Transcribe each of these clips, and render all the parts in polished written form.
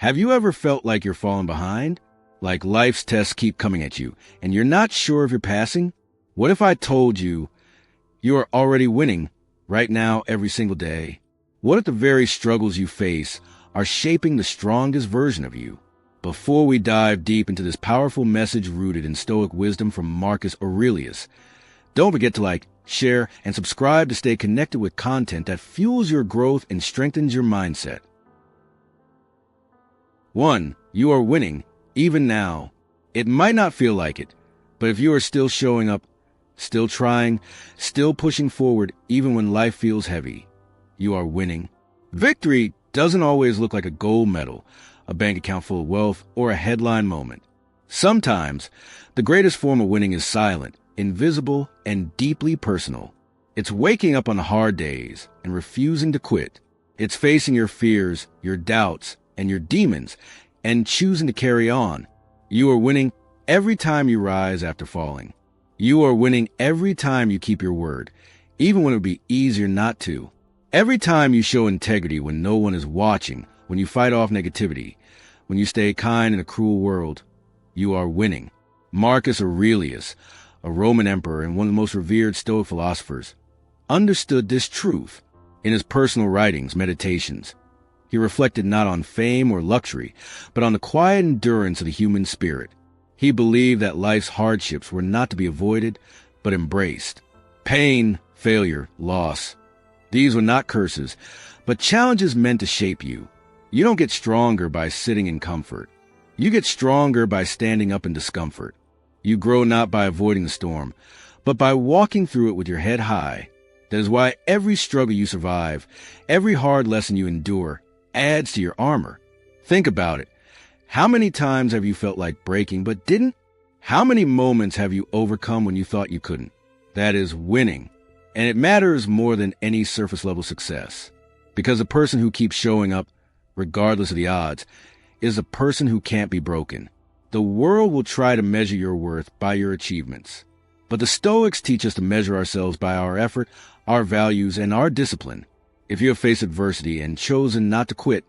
Have you ever felt like you're falling behind? Like life's tests keep coming at you, and you're not sure if you're passing? What if I told you you are already winning right now every single day? What if the very struggles you face are shaping the strongest version of you? Before we dive deep into this powerful message rooted in Stoic wisdom from Marcus Aurelius, don't forget to like, share, and subscribe to stay connected with content that fuels your growth and strengthens your mindset. 1. You are winning, even now. It might not feel like it, but if you are still showing up, still trying, still pushing forward, even when life feels heavy, you are winning. Victory doesn't always look like a gold medal, a bank account full of wealth, or a headline moment. Sometimes, the greatest form of winning is silent, invisible, and deeply personal. It's waking up on the hard days and refusing to quit. It's facing your fears, your doubts, and your demons, and choosing to carry on. You are winning every time you rise after falling. You are winning every time you keep your word, even when it would be easier not to. Every time you show integrity when no one is watching, when you fight off negativity, when you stay kind in a cruel world, you are winning. Marcus Aurelius, a Roman emperor and one of the most revered Stoic philosophers, understood this truth. In his personal writings, Meditations, he reflected not on fame or luxury, but on the quiet endurance of the human spirit. He believed that life's hardships were not to be avoided, but embraced. Pain, failure, loss. These were not curses, but challenges meant to shape you. You don't get stronger by sitting in comfort. You get stronger by standing up in discomfort. You grow not by avoiding the storm, but by walking through it with your head high. That is why every struggle you survive, every hard lesson you endure, adds to your armor. Think about it. How many times have you felt like breaking but didn't? How many moments have you overcome when you thought you couldn't? That is winning. And it matters more than any surface-level success. Because a person who keeps showing up, regardless of the odds, is a person who can't be broken. The world will try to measure your worth by your achievements. But the Stoics teach us to measure ourselves by our effort, our values, and our discipline. If you have faced adversity and chosen not to quit,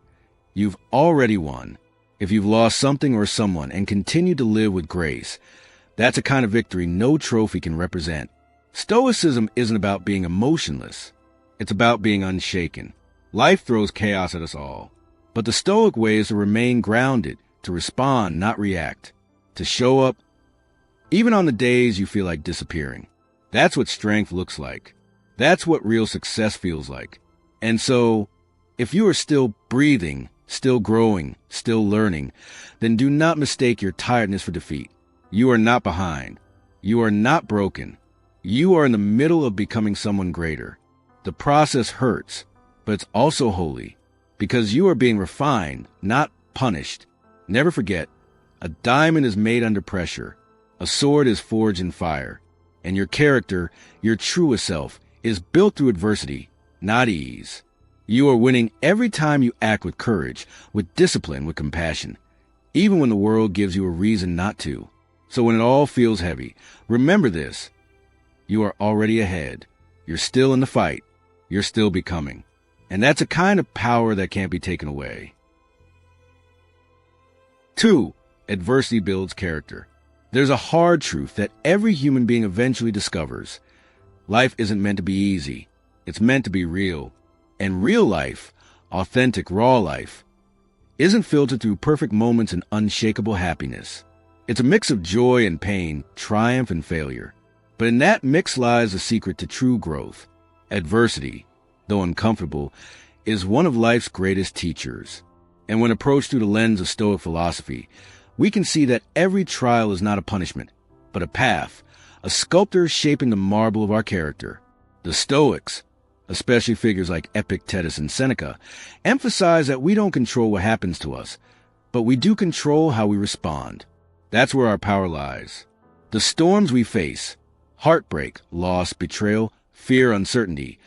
you've already won. If you've lost something or someone and continue to live with grace, that's a kind of victory no trophy can represent. Stoicism isn't about being emotionless. It's about being unshaken. Life throws chaos at us all. But the Stoic way is to remain grounded, to respond, not react, to show up, even on the days you feel like disappearing. That's what strength looks like. That's what real success feels like. And so, if you are still breathing, still growing, still learning, then do not mistake your tiredness for defeat. You are not behind. You are not broken. You are in the middle of becoming someone greater. The process hurts, but it's also holy, because you are being refined, not punished. Never forget, a diamond is made under pressure. A sword is forged in fire. And your character, your truest self, is built through adversity, not ease. You are winning every time you act with courage, with discipline, with compassion, even when the world gives you a reason not to. So when it all feels heavy, remember this. You are already ahead. You're still in the fight. You're still becoming. And that's a kind of power that can't be taken away. 2. Adversity builds character. There's a hard truth that every human being eventually discovers. Life isn't meant to be easy. It's meant to be real. And real life, authentic, raw life, isn't filtered through perfect moments and unshakable happiness. It's a mix of joy and pain, triumph and failure. But in that mix lies the secret to true growth. Adversity, though uncomfortable, is one of life's greatest teachers. And when approached through the lens of Stoic philosophy, we can see that every trial is not a punishment, but a path, a sculptor shaping the marble of our character. The Stoics, especially figures like Epictetus and Seneca, emphasize that we don't control what happens to us, but we do control how we respond. That's where our power lies. The storms we face, heartbreak, loss, betrayal, fear, uncertainty,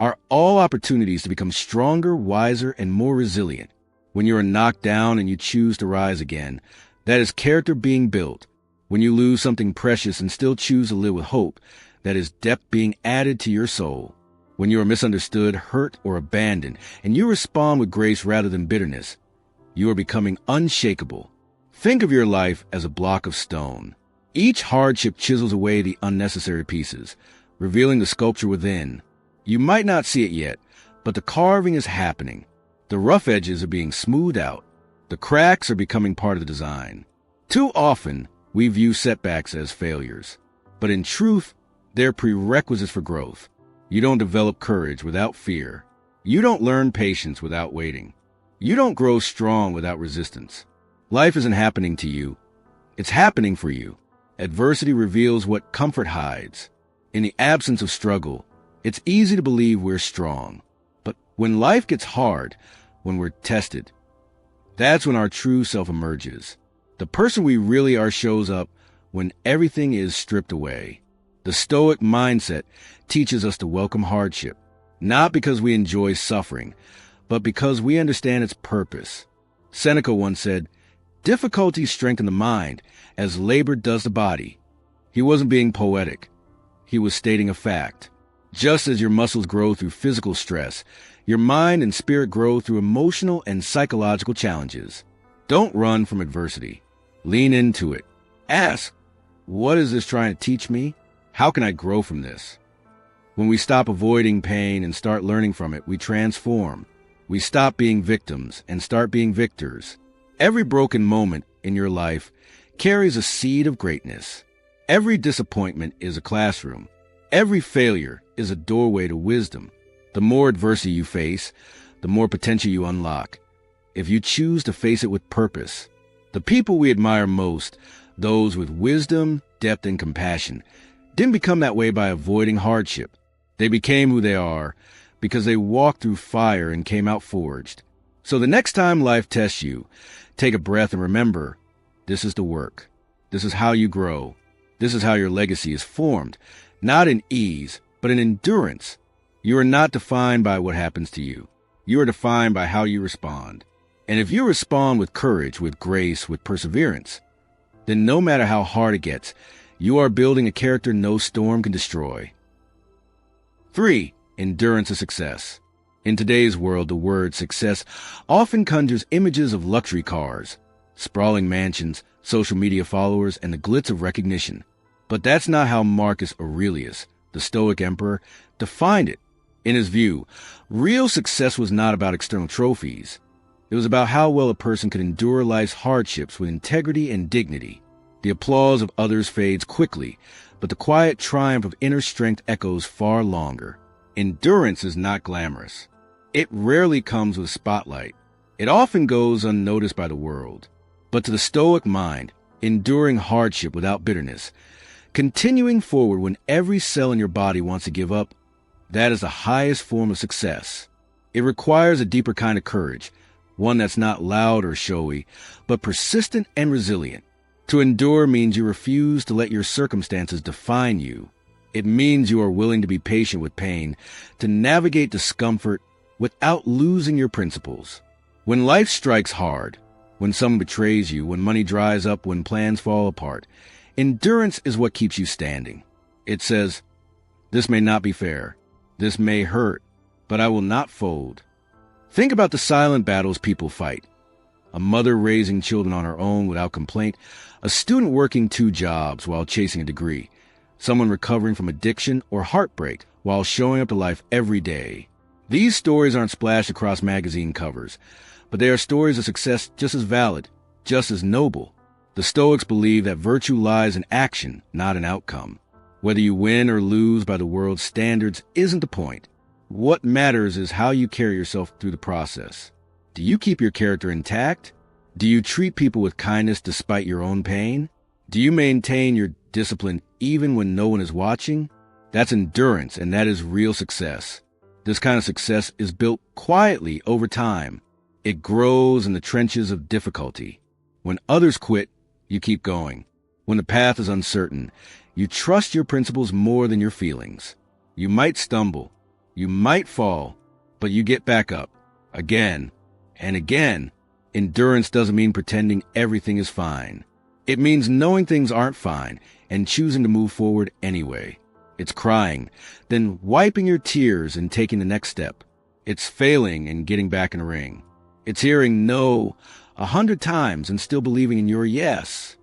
are all opportunities to become stronger, wiser, and more resilient. When you are knocked down and you choose to rise again, that is character being built. When you lose something precious and still choose to live with hope, that is depth being added to your soul. When you are misunderstood, hurt, or abandoned, and you respond with grace rather than bitterness, you are becoming unshakable. Think of your life as a block of stone. Each hardship chisels away the unnecessary pieces, revealing the sculpture within. You might not see it yet, but the carving is happening. The rough edges are being smoothed out. The cracks are becoming part of the design. Too often, we view setbacks as failures. But in truth, they're prerequisites for growth. You don't develop courage without fear. You don't learn patience without waiting. You don't grow strong without resistance. Life isn't happening to you. It's happening for you. Adversity reveals what comfort hides. In the absence of struggle, it's easy to believe we're strong. But when life gets hard, when we're tested, that's when our true self emerges. The person we really are shows up when everything is stripped away. The Stoic mindset teaches us to welcome hardship, not because we enjoy suffering, but because we understand its purpose. Seneca once said, "Difficulties strengthen the mind as labor does the body." He wasn't being poetic. He was stating a fact. Just as your muscles grow through physical stress, your mind and spirit grow through emotional and psychological challenges. Don't run from adversity. Lean into it. Ask, what is this trying to teach me? How can I grow from this? When we stop avoiding pain and start learning from it, we transform. We stop being victims and start being victors. Every broken moment in your life carries a seed of greatness. Every disappointment is a classroom. Every failure is a doorway to wisdom. The more adversity you face, the more potential you unlock. If you choose to face it with purpose, the people we admire most, those with wisdom, depth, and compassion, didn't become that way by avoiding hardship. They became who they are because they walked through fire and came out forged. So the next time life tests you, take a breath and remember, this is the work. This is how you grow. This is how your legacy is formed, not in ease, but in endurance. You are not defined by what happens to you. You are defined by how you respond. And if you respond with courage, with grace, with perseverance, then no matter how hard it gets, you are building a character no storm can destroy. 3. Endurance of success. In today's world, the word success often conjures images of luxury cars, sprawling mansions, social media followers, and the glitz of recognition. But that's not how Marcus Aurelius, the Stoic emperor, defined it. In his view, real success was not about external trophies. It was about how well a person could endure life's hardships with integrity and dignity. The applause of others fades quickly, but the quiet triumph of inner strength echoes far longer. Endurance is not glamorous. It rarely comes with a spotlight. It often goes unnoticed by the world. But to the Stoic mind, enduring hardship without bitterness, continuing forward when every cell in your body wants to give up, that is the highest form of success. It requires a deeper kind of courage, one that's not loud or showy, but persistent and resilient. To endure means you refuse to let your circumstances define you. It means you are willing to be patient with pain, to navigate discomfort without losing your principles. When life strikes hard, when someone betrays you, when money dries up, when plans fall apart, endurance is what keeps you standing. It says, this may not be fair, this may hurt, but I will not fold. Think about the silent battles people fight. A mother raising children on her own without complaint, a student working 2 jobs while chasing a degree, someone recovering from addiction or heartbreak while showing up to life every day. These stories aren't splashed across magazine covers, but they are stories of success just as valid, just as noble. The Stoics believe that virtue lies in action, not in outcome. Whether you win or lose by the world's standards isn't the point. What matters is how you carry yourself through the process. Do you keep your character intact? Do you treat people with kindness despite your own pain? Do you maintain your discipline even when no one is watching? That's endurance, and that is real success. This kind of success is built quietly over time. It grows in the trenches of difficulty. When others quit, you keep going. When the path is uncertain, you trust your principles more than your feelings. You might stumble, you might fall, but you get back up again and again. Endurance doesn't mean pretending everything is fine. It means knowing things aren't fine and choosing to move forward anyway. It's crying, then wiping your tears and taking the next step. It's failing and getting back in the ring. It's hearing no 100 times and still believing in your yes.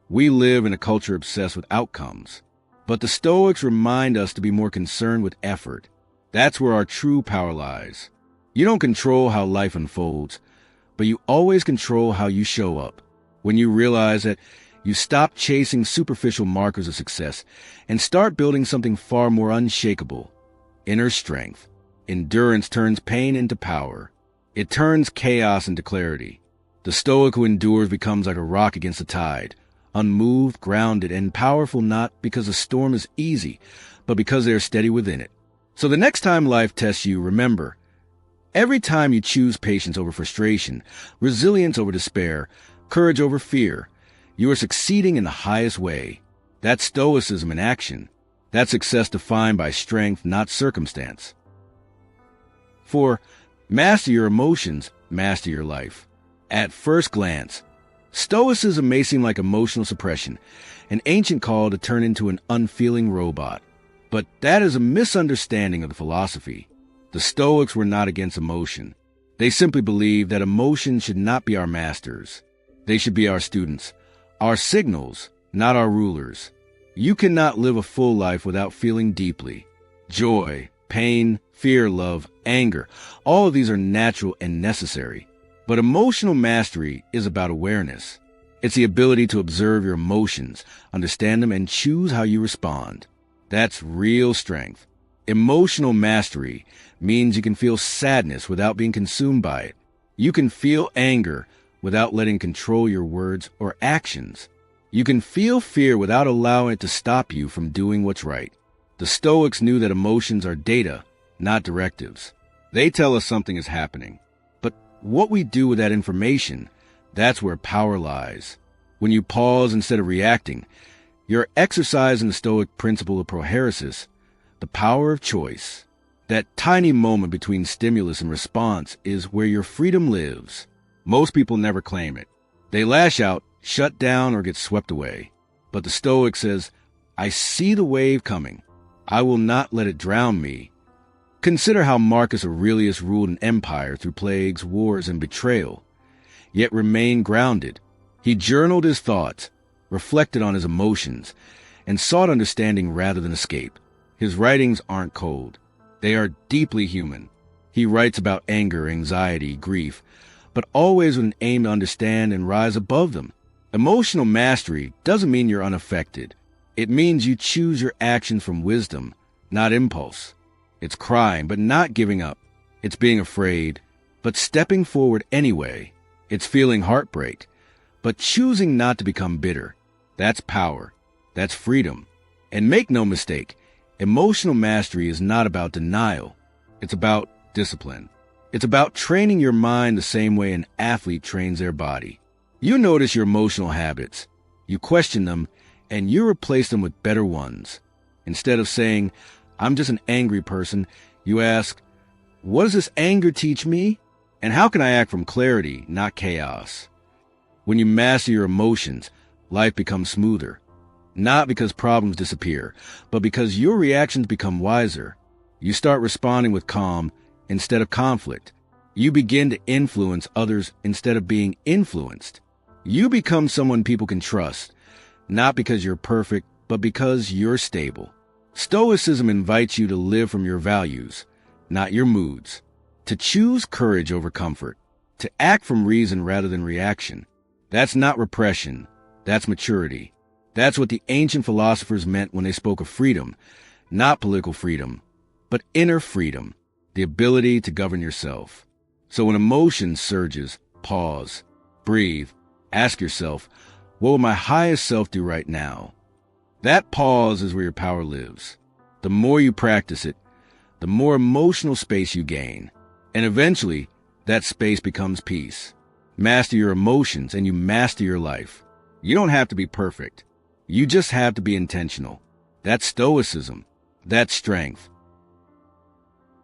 We live in a culture obsessed with outcomes, but the Stoics remind us to be more concerned with effort. That's where our true power lies. You don't control how life unfolds, but you always control how you show up. When you realize that, you stop chasing superficial markers of success and start building something far more unshakable. Inner strength. Endurance turns pain into power. It turns chaos into clarity. The Stoic who endures becomes like a rock against the tide, unmoved, grounded, and powerful, not because the storm is easy, but because they are steady within it. So the next time life tests you, remember, every time you choose patience over frustration, resilience over despair, courage over fear, you are succeeding in the highest way. That's Stoicism in action. That's success defined by strength, not circumstance. 4. Master your emotions, master your life. At first glance, Stoicism may seem like emotional suppression, an ancient call to turn into an unfeeling robot. But that is a misunderstanding of the philosophy. The Stoics were not against emotion. They simply believed that emotion should not be our masters. They should be our students, our signals, not our rulers. You cannot live a full life without feeling deeply. Joy, pain, fear, love, anger, all of these are natural and necessary. But emotional mastery is about awareness. It's the ability to observe your emotions, understand them, and choose how you respond. That's real strength. Emotional mastery means you can feel sadness without being consumed by it. You can feel anger without letting control your words or actions. You can feel fear without allowing it to stop you from doing what's right. The Stoics knew that emotions are data, not directives. They tell us something is happening. But what we do with that information, that's where power lies. When you pause instead of reacting, you're exercising the Stoic principle of prohairesis, the power of choice. That tiny moment between stimulus and response is where your freedom lives. Most people never claim it. They lash out, shut down, or get swept away. But the Stoic says, I see the wave coming. I will not let it drown me. Consider how Marcus Aurelius ruled an empire through plagues, wars, and betrayal, yet remained grounded. He journaled his thoughts, reflected on his emotions, and sought understanding rather than escape. His writings aren't cold. They are deeply human. He writes about anger, anxiety, grief, but always with an aim to understand and rise above them. Emotional mastery doesn't mean you're unaffected. It means you choose your actions from wisdom, not impulse. It's crying, but not giving up. It's being afraid, but stepping forward anyway. It's feeling heartbreak, but choosing not to become bitter. That's power. That's freedom. And make no mistake, emotional mastery is not about denial. It's about discipline. It's about training your mind the same way an athlete trains their body. You notice your emotional habits, you question them, and you replace them with better ones. Instead of saying, I'm just an angry person, you ask, what does this anger teach me? And how can I act from clarity, not chaos? When you master your emotions, life becomes smoother. Not because problems disappear, but because your reactions become wiser. You start responding with calm instead of conflict. You begin to influence others instead of being influenced. You become someone people can trust, not because you're perfect, but because you're stable. Stoicism invites you to live from your values, not your moods, to choose courage over comfort, to act from reason rather than reaction. That's not repression, that's maturity. That's what the ancient philosophers meant when they spoke of freedom, not political freedom, but inner freedom, the ability to govern yourself. So when emotion surges, pause, breathe, ask yourself, what will my highest self do right now? That pause is where your power lives. The more you practice it, the more emotional space you gain. And eventually, that space becomes peace. Master your emotions and you master your life. You don't have to be perfect. You just have to be intentional. That's Stoicism. That's strength.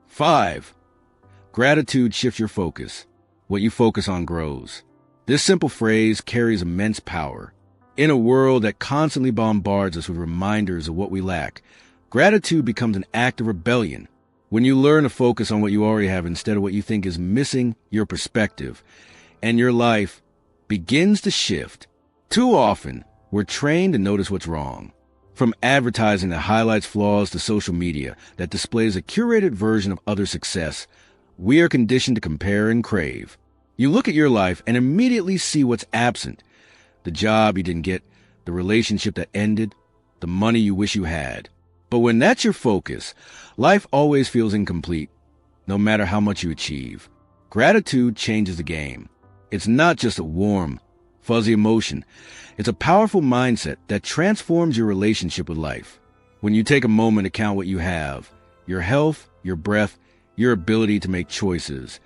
5. Gratitude shifts your focus. What you focus on grows. This simple phrase carries immense power. In a world that constantly bombards us with reminders of what we lack, gratitude becomes an act of rebellion. When you learn to focus on what you already have instead of what you think is missing your perspective, and your life begins to shift. Too often, we're trained to notice what's wrong. From advertising that highlights flaws to social media that displays a curated version of other success, we are conditioned to compare and crave. You look at your life and immediately see what's absent. The job you didn't get, the relationship that ended, the money you wish you had. But when that's your focus, life always feels incomplete, no matter how much you achieve. Gratitude changes the game. It's not just a warm, fuzzy emotion. It's a powerful mindset that transforms your relationship with life. When you take a moment to count what you have, your health, your breath, your ability to make choices,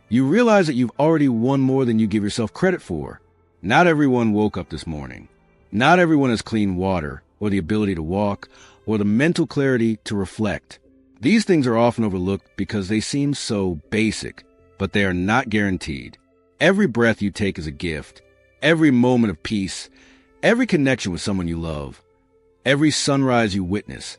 you realize that you've already won more than you give yourself credit for. Not everyone woke up this morning. Not everyone has clean water, or the ability to walk, or the mental clarity to reflect. These things are often overlooked because they seem so basic, but they are not guaranteed. Every breath you take is a gift. Every moment of peace, every connection with someone you love, every sunrise you witness.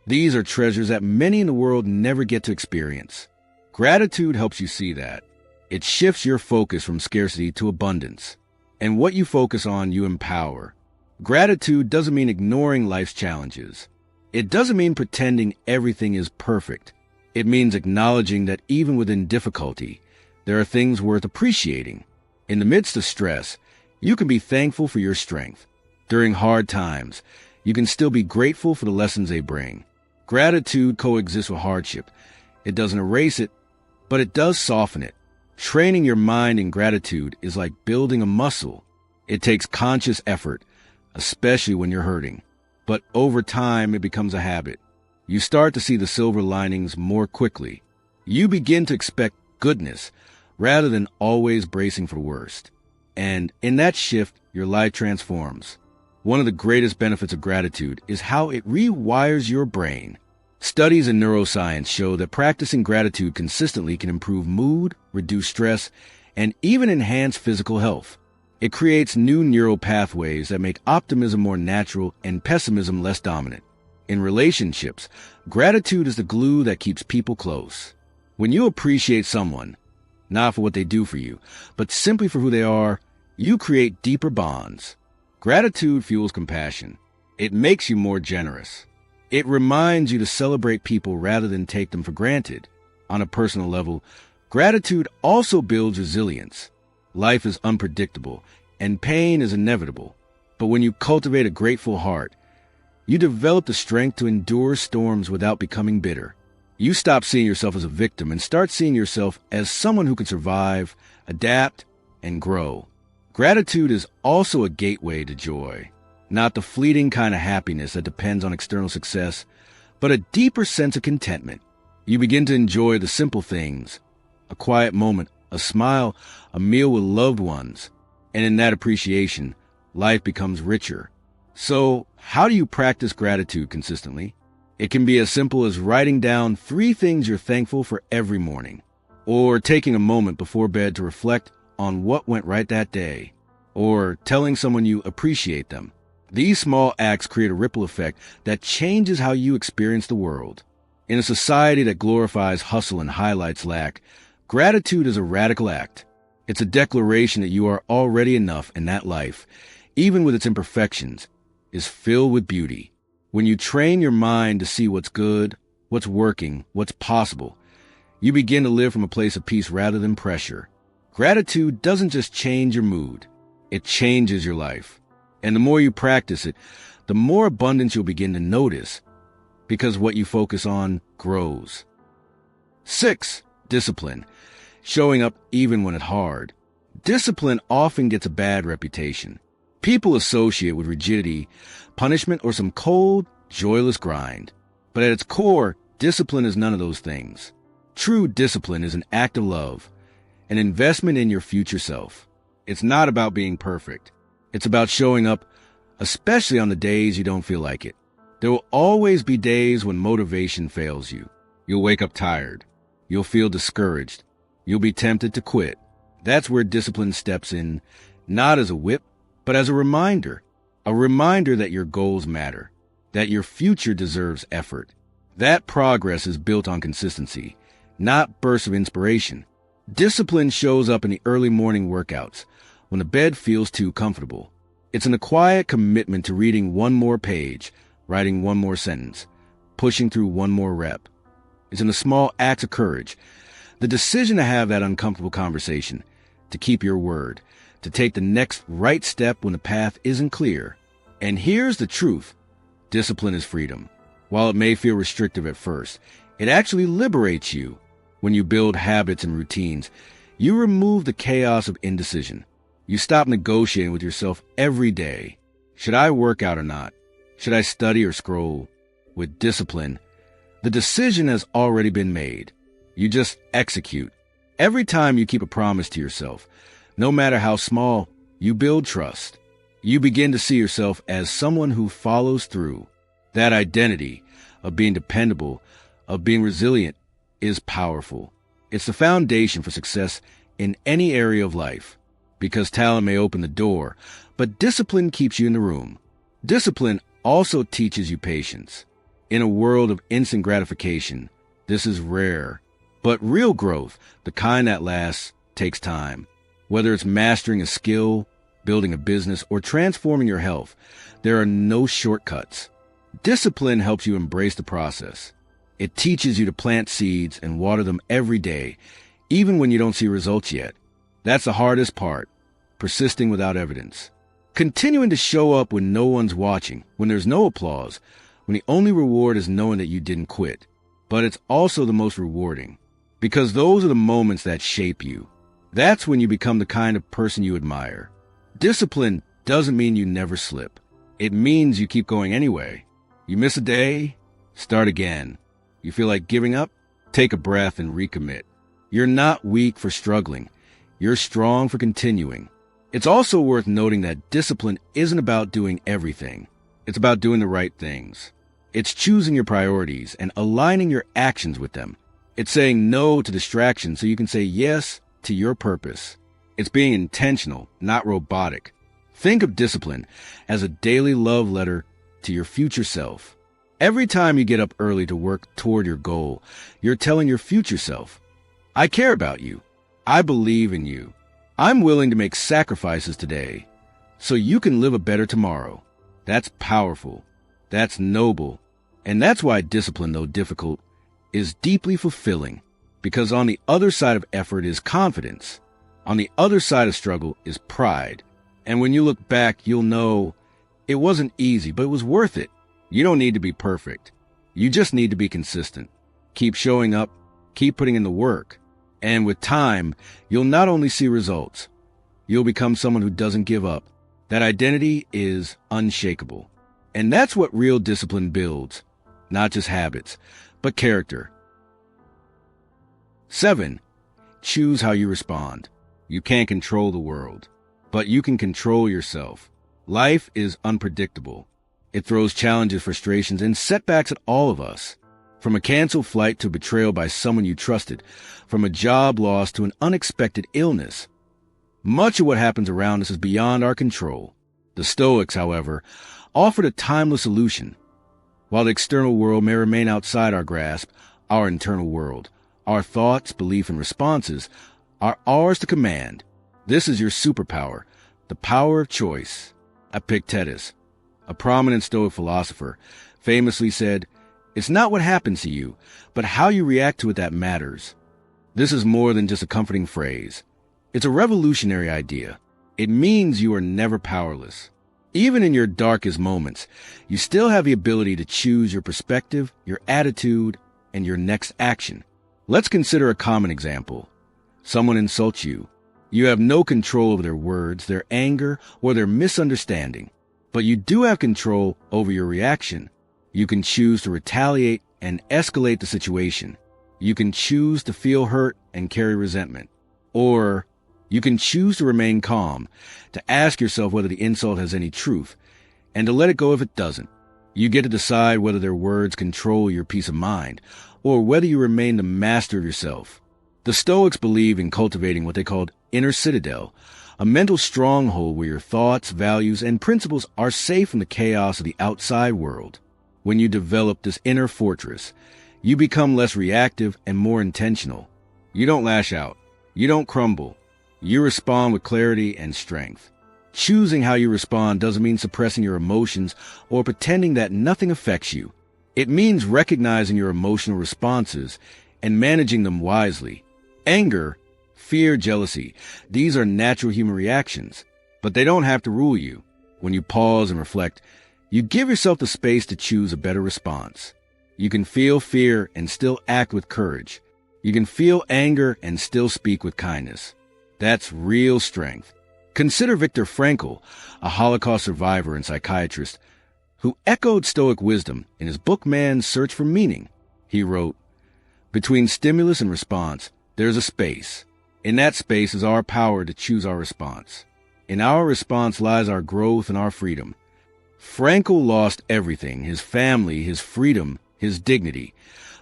These are treasures that many in the world never get to experience. Gratitude helps you see that. It shifts your focus from scarcity to abundance. And what you focus on, you empower. Gratitude doesn't mean ignoring life's challenges. It doesn't mean pretending everything is perfect. It means acknowledging that even within difficulty, there are things worth appreciating. In the midst of stress, you can be thankful for your strength. During hard times, you can still be grateful for the lessons they bring. Gratitude coexists with hardship. It doesn't erase it, but it does soften it. Training your mind in gratitude is like building a muscle. It takes conscious effort, especially when you're hurting. But over time, it becomes a habit. You start to see the silver linings more quickly. You begin to expect goodness rather than always bracing for the worst. And in that shift, your life transforms. One of the greatest benefits of gratitude is how it rewires your brain. Studies in neuroscience show that practicing gratitude consistently can improve mood, reduce stress, and even enhance physical health. It creates new neural pathways that make optimism more natural and pessimism less dominant. In relationships, gratitude is the glue that keeps people close. When you appreciate someone, not for what they do for you, but simply for who they are, you create deeper bonds. Gratitude fuels compassion. It makes you more generous. It reminds you to celebrate people rather than take them for granted. On a personal level, gratitude also builds resilience. Life is unpredictable, and pain is inevitable. But when you cultivate a grateful heart, you develop the strength to endure storms without becoming bitter. You stop seeing yourself as a victim and start seeing yourself as someone who can survive, adapt, and grow. Gratitude is also a gateway to joy, not the fleeting kind of happiness that depends on external success, but a deeper sense of contentment. You begin to enjoy the simple things, a quiet moment, a smile, a meal with loved ones, and in that appreciation, life becomes richer. So, how do you practice gratitude consistently? It can be as simple as writing down 3 things you're thankful for every morning, or taking a moment before bed to reflect on what went right that day, or telling someone you appreciate them. These small acts create a ripple effect that changes how you experience the world. In a society that glorifies hustle and highlights lack, gratitude is a radical act. It's a declaration that you are already enough and that life, even with its imperfections, is filled with beauty. When you train your mind to see what's good, what's working, what's possible, you begin to live from a place of peace rather than pressure. Gratitude doesn't just change your mood, it changes your life. And the more you practice it, the more abundance you'll begin to notice, because what you focus on grows. 6. Discipline. Showing up even when it's hard. Discipline often gets a bad reputation. People associate with rigidity, punishment, or some cold, joyless grind. But at its core, discipline is none of those things. True discipline is an act of love, an investment in your future self. It's not about being perfect. It's about showing up, especially on the days you don't feel like it. There will always be days when motivation fails you. You'll wake up tired. You'll feel discouraged. You'll be tempted to quit. That's where discipline steps in, not as a whip, but as a reminder that your goals matter, that your future deserves effort. That progress is built on consistency, not bursts of inspiration. Discipline shows up in the early morning workouts, when the bed feels too comfortable. It's in a quiet commitment to reading one more page, writing one more sentence, pushing through one more rep. It's in the small acts of courage, the decision to have that uncomfortable conversation, to keep your word, to take the next right step when the path isn't clear. And here's the truth. Discipline is freedom. While it may feel restrictive at first, it actually liberates you. When you build habits and routines, you remove the chaos of indecision. You stop negotiating with yourself every day. Should I work out or not? Should I study or scroll? With discipline, the decision has already been made. You just execute. Every time you keep a promise to yourself, no matter how small, you build trust. You begin to see yourself as someone who follows through. That identity of being dependable, of being resilient, is powerful. It's the foundation for success in any area of life, because talent may open the door, but discipline keeps you in the room. Discipline also teaches you patience. In a world of instant gratification, this is rare. But real growth, the kind that lasts, takes time. Whether it's mastering a skill, building a business, or transforming your health, there are no shortcuts. Discipline helps you embrace the process. It teaches you to plant seeds and water them every day, even when you don't see results yet. That's the hardest part, persisting without evidence. Continuing to show up when no one's watching, when there's no applause, when the only reward is knowing that you didn't quit. But it's also the most rewarding, because those are the moments that shape you. That's when you become the kind of person you admire. Discipline doesn't mean you never slip. It means you keep going anyway. You miss a day, start again. You feel like giving up? Take a breath and recommit. You're not weak for struggling. You're strong for continuing. It's also worth noting that discipline isn't about doing everything. It's about doing the right things. It's choosing your priorities and aligning your actions with them. It's saying no to distractions so you can say yes to your purpose. It's being intentional, not robotic. Think of discipline as a daily love letter to your future self. Every time you get up early to work toward your goal, you're telling your future self, I care about you. I believe in you. I'm willing to make sacrifices today so you can live a better tomorrow. That's powerful. That's noble. And that's why discipline, though difficult, is deeply fulfilling. Because on the other side of effort is confidence. On the other side of struggle is pride. And when you look back, you'll know it wasn't easy, but it was worth it. You don't need to be perfect. You just need to be consistent. Keep showing up, keep putting in the work. And with time, you'll not only see results, you'll become someone who doesn't give up. That identity is unshakable. And that's what real discipline builds. Not just habits, but character. 7. Choose how you respond. You can't control the world, but you can control yourself. Life is unpredictable. It throws challenges, frustrations, and setbacks at all of us. From a canceled flight to betrayal by someone you trusted, from a job loss to an unexpected illness. Much of what happens around us is beyond our control. The Stoics, however, offered a timeless solution. While the external world may remain outside our grasp, our internal world, our thoughts, beliefs, and responses are ours to command. This is your superpower, the power of choice. Epictetus, a prominent Stoic philosopher, famously said, "It's not what happens to you, but how you react to it that matters." This is more than just a comforting phrase. It's a revolutionary idea. It means you are never powerless. Even in your darkest moments, you still have the ability to choose your perspective, your attitude, and your next action. Let's consider a common example. Someone insults you. You have no control over their words, their anger, or their misunderstanding. But you do have control over your reaction. You can choose to retaliate and escalate the situation. You can choose to feel hurt and carry resentment. Or you can choose to remain calm, to ask yourself whether the insult has any truth, and to let it go if it doesn't. You get to decide whether their words control your peace of mind, or whether you remain the master of yourself. The Stoics believe in cultivating what they called inner citadel, a mental stronghold where your thoughts, values, and principles are safe from the chaos of the outside world. When you develop this inner fortress, you become less reactive and more intentional. You don't lash out. You don't crumble. You respond with clarity and strength. Choosing how you respond doesn't mean suppressing your emotions or pretending that nothing affects you. It means recognizing your emotional responses and managing them wisely. Anger, fear, jealousy, these are natural human reactions, but they don't have to rule you. When you pause and reflect, you give yourself the space to choose a better response. You can feel fear and still act with courage. You can feel anger and still speak with kindness. That's real strength. Consider Viktor Frankl, a Holocaust survivor and psychiatrist, who echoed Stoic wisdom in his book Man's Search for Meaning. He wrote, "Between stimulus and response, there's a space. In that space is our power to choose our response. In our response lies our growth and our freedom." Frankl lost everything, his family, his freedom, his dignity,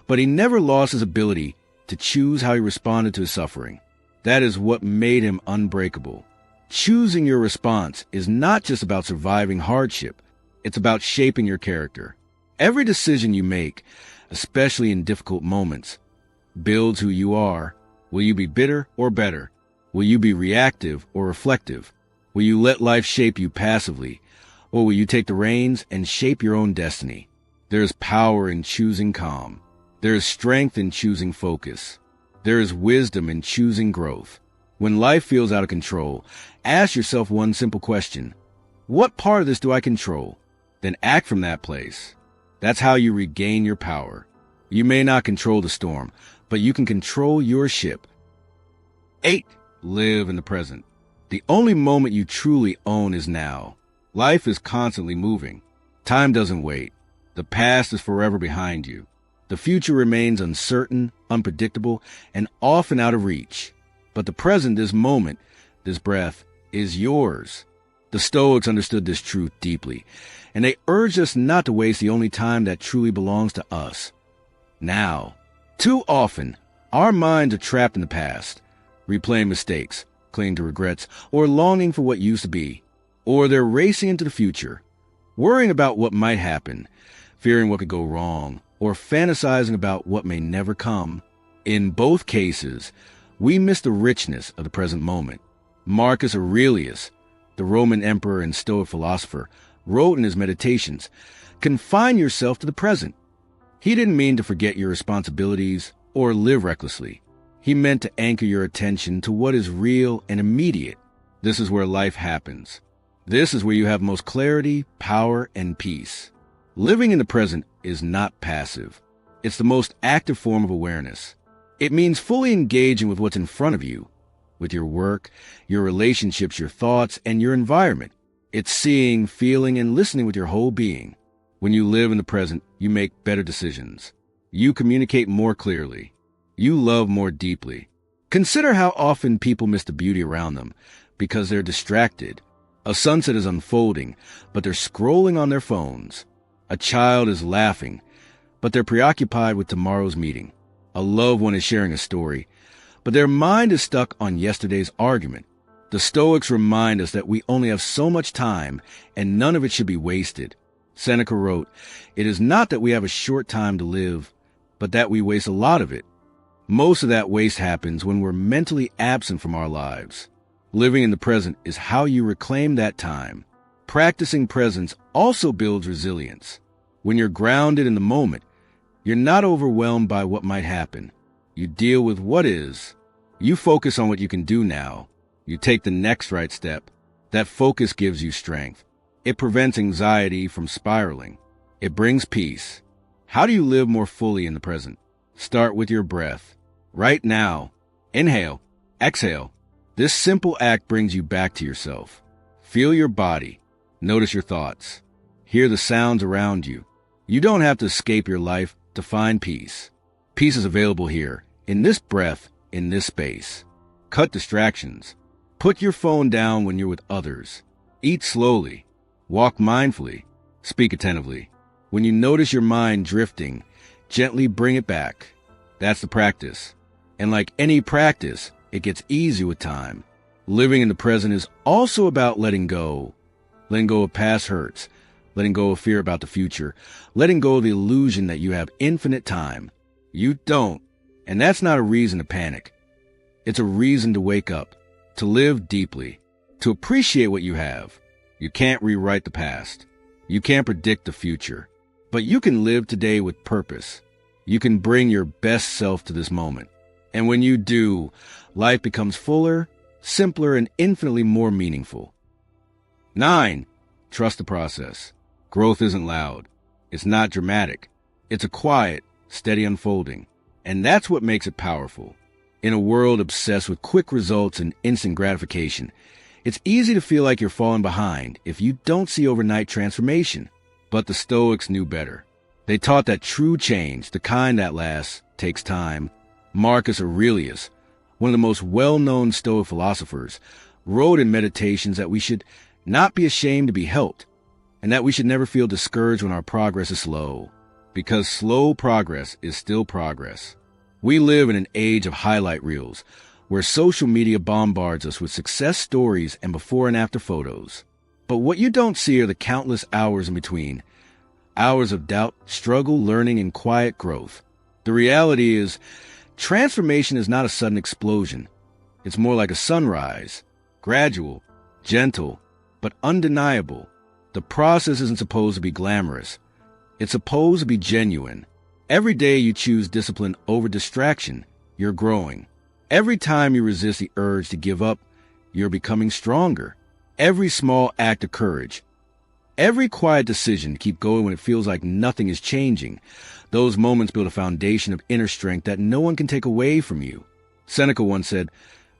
but he never lost his ability to choose how he responded to his suffering. That is what made him unbreakable. Choosing your response is not just about surviving hardship. It's about shaping your character. Every decision you make, especially in difficult moments, builds who you are. Will you be bitter or better? Will you be reactive or reflective? Will you let life shape you passively? Or will you take the reins and shape your own destiny? There is power in choosing calm. There is strength in choosing focus. There is wisdom in choosing growth. When life feels out of control, ask yourself one simple question. What part of this do I control? Then act from that place. That's how you regain your power. You may not control the storm, but you can control your ship. 8. Live in the present. The only moment you truly own is now. Life is constantly moving. Time doesn't wait. The past is forever behind you. The future remains uncertain, unpredictable, and often out of reach. But the present, this moment, this breath, is yours. The Stoics understood this truth deeply, and they urged us not to waste the only time that truly belongs to us. Now, too often, our minds are trapped in the past, replaying mistakes, clinging to regrets, or longing for what used to be. Or they're racing into the future, worrying about what might happen, fearing what could go wrong, or fantasizing about what may never come. In both cases, we miss the richness of the present moment. Marcus Aurelius, the Roman emperor and Stoic philosopher, wrote in his Meditations, "Confine yourself to the present." He didn't mean to forget your responsibilities or live recklessly. He meant to anchor your attention to what is real and immediate. This is where life happens. This is where you have most clarity, power, and peace. Living in the present is not passive. It's the most active form of awareness. It means fully engaging with what's in front of you, with your work, your relationships, your thoughts, and your environment. It's seeing, feeling, and listening with your whole being. When you live in the present, you make better decisions. You communicate more clearly. You love more deeply. Consider how often people miss the beauty around them because they're distracted. A sunset is unfolding, but they're scrolling on their phones. A child is laughing, but they're preoccupied with tomorrow's meeting. A loved one is sharing a story, but their mind is stuck on yesterday's argument. The Stoics remind us that we only have so much time, and none of it should be wasted. Seneca wrote, "It is not that we have a short time to live, but that we waste a lot of it." Most of that waste happens when we're mentally absent from our lives. Living in the present is how you reclaim that time. Practicing presence also builds resilience. When you're grounded in the moment, you're not overwhelmed by what might happen. You deal with what is. You focus on what you can do now. You take the next right step. That focus gives you strength. It prevents anxiety from spiraling. It brings peace. How do you live more fully in the present? Start with your breath. Right now, inhale, exhale. This simple act brings you back to yourself. Feel your body. Notice your thoughts. Hear the sounds around you. You don't have to escape your life to find peace. Peace is available here, in this breath, in this space. Cut distractions. Put your phone down when you're with others. Eat slowly. Walk mindfully. Speak attentively. When you notice your mind drifting, gently bring it back. That's the practice. And like any practice, it gets easier with time. Living in the present is also about letting go. Letting go of past hurts. Letting go of fear about the future. Letting go of the illusion that you have infinite time. You don't. And that's not a reason to panic. It's a reason to wake up, to live deeply, to appreciate what you have. You can't rewrite the past. You can't predict the future. But you can live today with purpose. You can bring your best self to this moment. And when you do, life becomes fuller, simpler, and infinitely more meaningful. 9. Trust the process. Growth isn't loud. It's not dramatic. It's a quiet, steady unfolding. And that's what makes it powerful. In a world obsessed with quick results and instant gratification, it's easy to feel like you're falling behind if you don't see overnight transformation. But the Stoics knew better. They taught that true change, the kind that lasts, takes time. Marcus Aurelius, one of the most well-known Stoic philosophers, wrote in Meditations that we should not be ashamed to be helped, and that we should never feel discouraged when our progress is slow, because slow progress is still progress. We live in an age of highlight reels, where social media bombards us with success stories and before and after photos. But what you don't see are the countless hours in between, hours of doubt, struggle, learning, and quiet growth. The reality is, transformation is not a sudden explosion. It's more like a sunrise, gradual, gentle, but undeniable. The process isn't supposed to be glamorous. It's supposed to be genuine. Every day you choose discipline over distraction, you're growing. Every time you resist the urge to give up, you're becoming stronger. Every small act of courage, every quiet decision to keep going when it feels like nothing is changing, those moments build a foundation of inner strength that no one can take away from you. Seneca once said,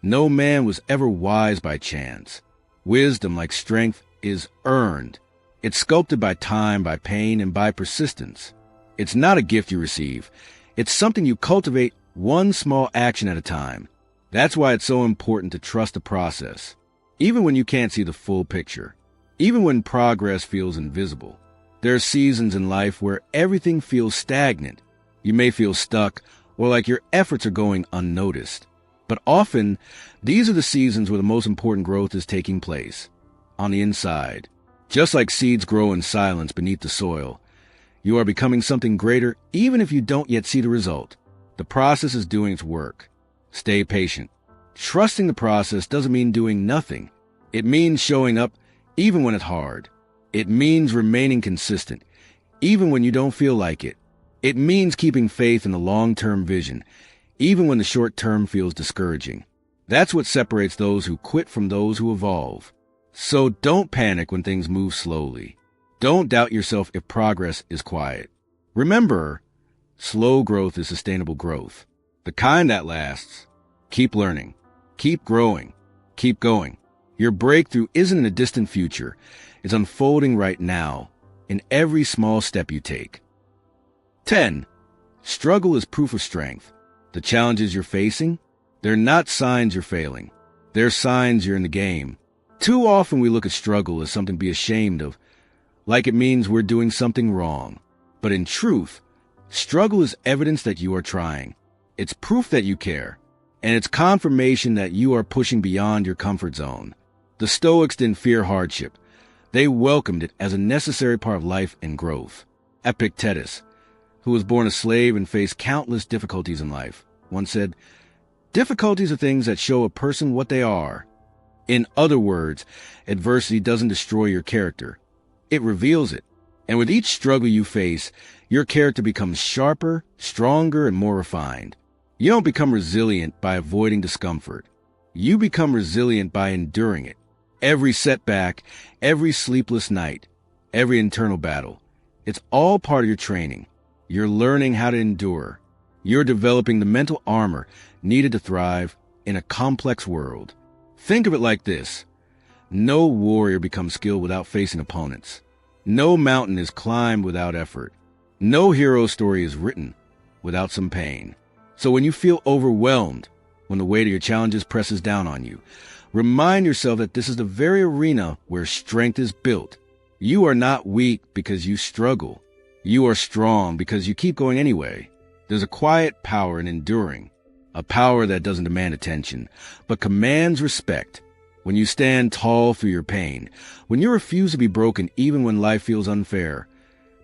"No man was ever wise by chance. Wisdom, like strength, is earned. It's sculpted by time, by pain, and by persistence. It's not a gift you receive. It's something you cultivate one small action at a time. That's why it's so important to trust the process. Even when you can't see the full picture, even when progress feels invisible, there are seasons in life where everything feels stagnant. You may feel stuck or like your efforts are going unnoticed. But often, these are the seasons where the most important growth is taking place, on the inside. Just like seeds grow in silence beneath the soil, you are becoming something greater even if you don't yet see the result. The process is doing its work. Stay patient. Trusting the process doesn't mean doing nothing. It means showing up even when it's hard. It means remaining consistent, even when you don't feel like it. It means keeping faith in the long-term vision, even when the short-term feels discouraging. That's what separates those who quit from those who evolve. So don't panic when things move slowly. Don't doubt yourself if progress is quiet. Remember, slow growth is sustainable growth, the kind that lasts. Keep learning. Keep growing. Keep going. Your breakthrough isn't in a distant future. It's unfolding right now, in every small step you take. 10. Struggle is proof of strength. The challenges you're facing, they're not signs you're failing. They're signs you're in the game. Too often we look at struggle as something to be ashamed of, like it means we're doing something wrong. But in truth, struggle is evidence that you are trying. It's proof that you care. And it's confirmation that you are pushing beyond your comfort zone. The Stoics didn't fear hardship. They welcomed it as a necessary part of life and growth. Epictetus, who was born a slave and faced countless difficulties in life, once said, "Difficulties are things that show a person what they are." In other words, adversity doesn't destroy your character. It reveals it. And with each struggle you face, your character becomes sharper, stronger, and more refined. You don't become resilient by avoiding discomfort. You become resilient by enduring it. Every setback, every sleepless night, every internal battle, it's all part of your training. You're learning how to endure. You're developing the mental armor needed to thrive in a complex world. Think of it like this. No warrior becomes skilled without facing opponents. No mountain is climbed without effort. No hero story is written without some pain. So when you feel overwhelmed, when the weight of your challenges presses down on you, remind yourself that this is the very arena where strength is built. You are not weak because you struggle. You are strong because you keep going anyway. There's a quiet power in enduring, a power that doesn't demand attention, but commands respect. When you stand tall through your pain, when you refuse to be broken even when life feels unfair,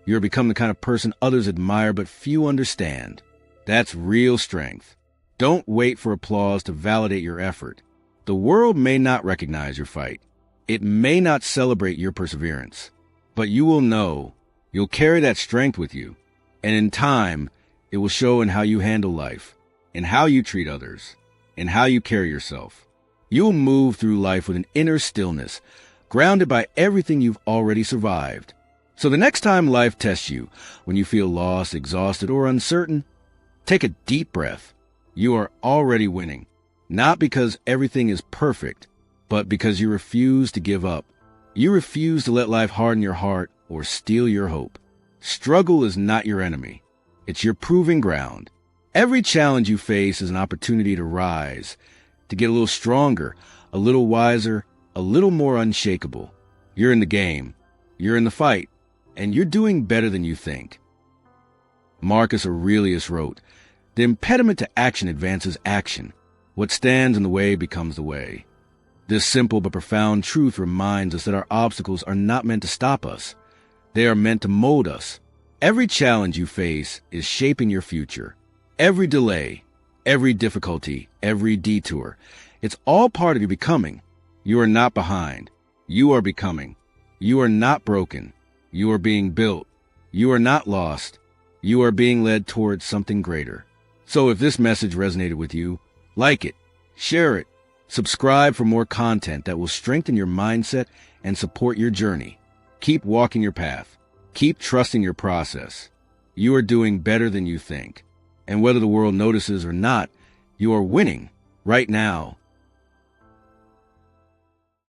you're become the kind of person others admire but few understand. That's real strength. Don't wait for applause to validate your effort. The world may not recognize your fight. It may not celebrate your perseverance. But you will know, you'll carry that strength with you. And in time, it will show in how you handle life, in how you treat others, in how you carry yourself. You'll move through life with an inner stillness, grounded by everything you've already survived. So the next time life tests you, when you feel lost, exhausted, or uncertain, take a deep breath. You are already winning, not because everything is perfect, but because you refuse to give up. You refuse to let life harden your heart or steal your hope. Struggle is not your enemy. It's your proving ground. Every challenge you face is an opportunity to rise, to get a little stronger, a little wiser, a little more unshakable. You're in the game. You're in the fight. And you're doing better than you think. Marcus Aurelius wrote, "The impediment to action advances action. What stands in the way becomes the way." This simple but profound truth reminds us that our obstacles are not meant to stop us. They are meant to mold us. Every challenge you face is shaping your future. Every delay, every difficulty, every detour, it's all part of your becoming. You are not behind. You are becoming. You are not broken. You are being built. You are not lost. You are being led towards something greater. So if this message resonated with you, like it, share it, subscribe for more content that will strengthen your mindset and support your journey. Keep walking your path. Keep trusting your process. You are doing better than you think. And whether the world notices or not, you are winning right now.